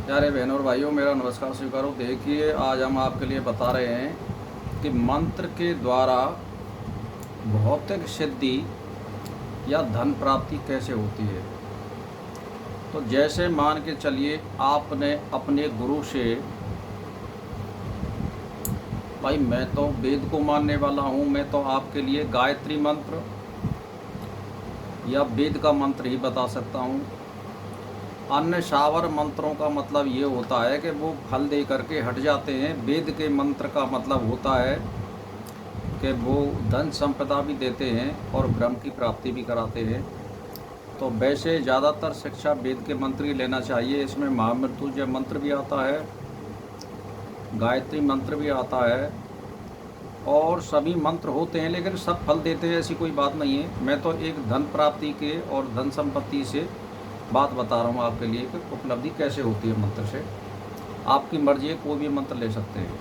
प्यारे बहनों और भाइयों, मेरा नमस्कार स्वीकारो। देखिए, आज हम आपके लिए बता रहे हैं कि मंत्र के द्वारा भौतिक सिद्धि या धन प्राप्ति कैसे होती है। तो जैसे मान के चलिए, आपने अपने गुरु से, भाई मैं तो वेद को मानने वाला हूँ, मैं तो आपके लिए गायत्री मंत्र या वेद का मंत्र ही बता सकता हूँ। अन्य शावर मंत्रों का मतलब ये होता है कि वो फल दे करके हट जाते हैं। वेद के मंत्र का मतलब होता है कि वो धन संपदा भी देते हैं और ब्रह्म की प्राप्ति भी कराते हैं। तो वैसे ज़्यादातर शिक्षा वेद के मंत्र ही लेना चाहिए। इसमें महामृत्युंजय मंत्र भी आता है, गायत्री मंत्र भी आता है और सभी मंत्र होते हैं, लेकिन सब फल देते हैं ऐसी कोई बात नहीं है। मैं तो एक धन प्राप्ति के और धन संपत्ति से बात बता रहा हूँ आपके लिए कि उपलब्धि कैसे होती है मंत्र से। आपकी मर्जी है, कोई भी मंत्र ले सकते हैं।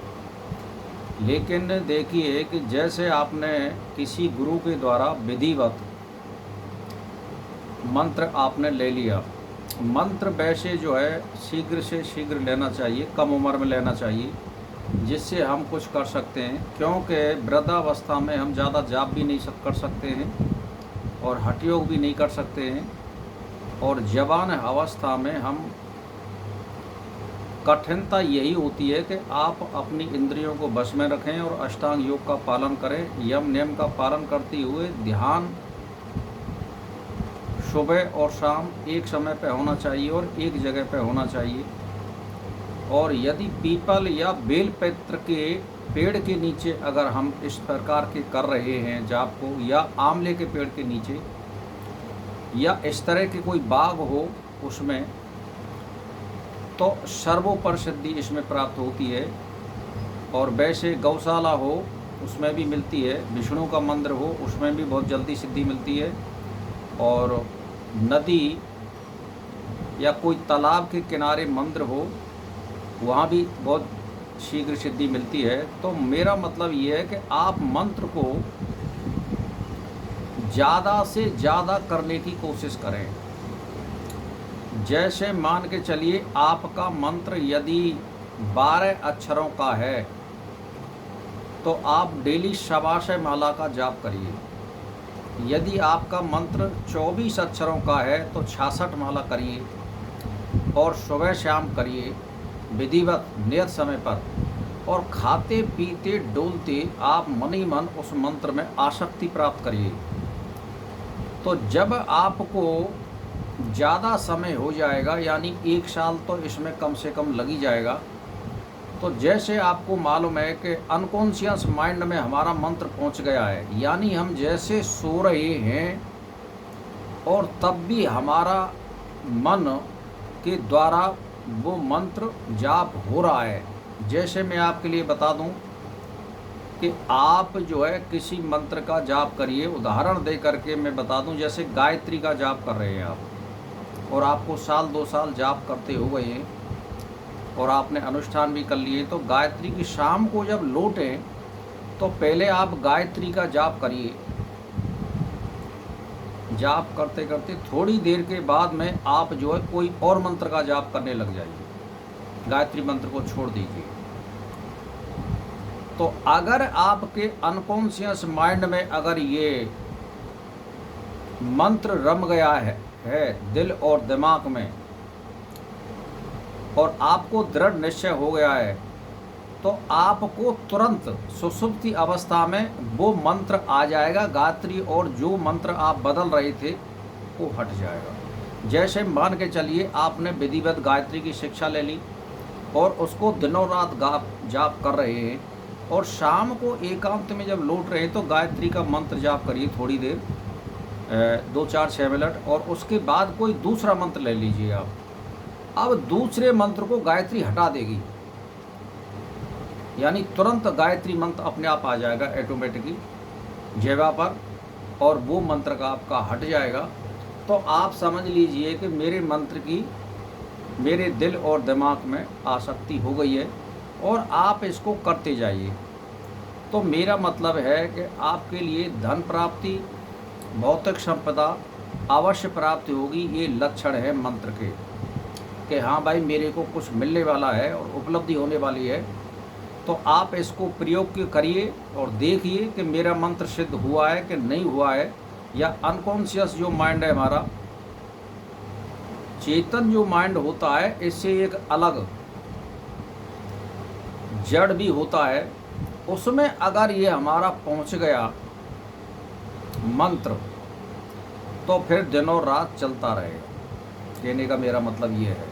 लेकिन देखिए कि जैसे आपने किसी गुरु के द्वारा विधिवत मंत्र आपने ले लिया, मंत्र वैसे जो है शीघ्र से शीघ्र लेना चाहिए, कम उम्र में लेना चाहिए, जिससे हम कुछ कर सकते हैं। क्योंकि वृद्धावस्था में हम ज़्यादा जाप भी नहीं कर सकते हैं और हठ योग भी नहीं कर सकते हैं, और जवान अवस्था में हम कठिनता यही होती है कि आप अपनी इंद्रियों को बस में रखें और अष्टांग योग का पालन करें। यम नियम का पालन करते हुए ध्यान सुबह और शाम एक समय पर होना चाहिए और एक जगह पर होना चाहिए। और यदि पीपल या बेलपत्र के पेड़ के नीचे अगर हम इस प्रकार के कर रहे हैं जाप को, या आंवले के पेड़ के नीचे, या इस तरह की कोई बाग हो उसमें, तो सर्वोपर सिद्धि इसमें प्राप्त होती है। और वैसे गौशाला हो उसमें भी मिलती है, विष्णु का मंदिर हो उसमें भी बहुत जल्दी सिद्धि मिलती है, और नदी या कोई तालाब के किनारे मंदिर हो वहाँ भी बहुत शीघ्र सिद्धि मिलती है। तो मेरा मतलब ये है कि आप मंत्र को ज़्यादा से ज़्यादा करने की कोशिश करें। जैसे मान के चलिए, आपका मंत्र यदि 12 अक्षरों का है तो आप डेली शवाशय माला का जाप करिए। यदि आपका मंत्र 24 अक्षरों का है तो 66 माला करिए और सुबह शाम करिए विधिवत नियत समय पर। और खाते पीते डोलते आप मन ही मन उस मंत्र में आसक्ति प्राप्त करिए। तो जब आपको ज़्यादा समय हो जाएगा, यानी 1 साल तो इसमें कम से कम लग ही जाएगा, तो जैसे आपको मालूम है कि अनकॉन्शियस माइंड में हमारा मंत्र पहुंच गया है, यानी हम जैसे सो रहे हैं और तब भी हमारा मन के द्वारा वो मंत्र जाप हो रहा है। जैसे मैं आपके लिए बता दूं कि आप जो है किसी मंत्र का जाप करिए। उदाहरण दे करके मैं बता दूं, जैसे गायत्री का जाप कर रहे हैं आप और आपको 1-2 साल जाप करते हो गए हैं और आपने अनुष्ठान भी कर लिए, तो गायत्री की शाम को जब लौटें तो पहले आप गायत्री का जाप करिए। जाप करते करते थोड़ी देर के बाद में आप जो है कोई और मंत्र का जाप करने लग जाइए, गायत्री मंत्र को छोड़ दीजिए। तो अगर आपके अनकॉन्शियस माइंड में अगर ये मंत्र रम गया है दिल और दिमाग में, और आपको दृढ़ निश्चय हो गया है, तो आपको तुरंत सुषुप्ति अवस्था में वो मंत्र आ जाएगा गायत्री, और जो मंत्र आप बदल रहे थे वो हट जाएगा। जैसे मान के चलिए, आपने विधिवत गायत्री की शिक्षा ले ली और उसको दिनों रात जाप कर रहे हैं, और शाम को एकांत में जब लौट रहे हैं तो गायत्री का मंत्र जाप करिए थोड़ी देर, 2-4-6 मिनट, और उसके बाद कोई दूसरा मंत्र ले लीजिए आप। अब दूसरे मंत्र को गायत्री हटा देगी, यानी तुरंत गायत्री मंत्र अपने आप आ जाएगा ऑटोमेटिकली जिह्वा पर, और वो मंत्र का आपका हट जाएगा। तो आप समझ लीजिए कि मेरे मंत्र की मेरे दिल और दिमाग में आसक्ति हो गई है, और आप इसको करते जाइए। तो मेरा मतलब है कि आपके लिए धन प्राप्ति, भौतिक संपदा अवश्य प्राप्ति होगी। ये लक्षण है मंत्र के। कि हाँ भाई मेरे को कुछ मिलने वाला है और उपलब्धि होने वाली है, तो आप इसको प्रयोग करिए और देखिए कि मेरा मंत्र सिद्ध हुआ है कि नहीं हुआ है, या अनकॉन्शियस जो माइंड है हमारा, चेतन जो माइंड होता है, इससे एक अलग जड़ भी होता है, उसमें अगर ये हमारा पहुंच गया मंत्र, तो फिर दिनों रात चलता रहेगा। कहने का मेरा मतलब ये है।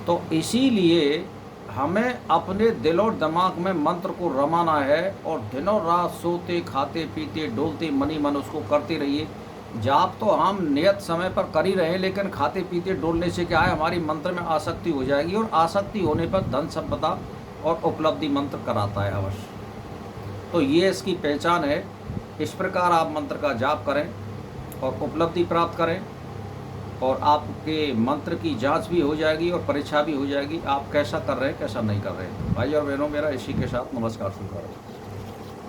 तो इसीलिए हमें अपने दिल और दिमाग में मंत्र को रमाना है और दिनों रात सोते खाते पीते डोलते मनी मन उसको करते रहिए। जाप तो हम नियत समय पर कर ही रहे हैं, लेकिन खाते पीते डोलने से क्या है, हमारी मंत्र में आसक्ति हो जाएगी, और आसक्ति होने पर धन संपदा और उपलब्धि मंत्र कराता है अवश्य। तो ये इसकी पहचान है। इस प्रकार आप मंत्र का जाप करें और उपलब्धि प्राप्त करें, और आपके मंत्र की जांच भी हो जाएगी और परीक्षा भी हो जाएगी, आप कैसा कर रहे हैं कैसा नहीं कर रहे हैं। भाई और बहनों, मेरा इसी के साथ नमस्कार स्वीकार है।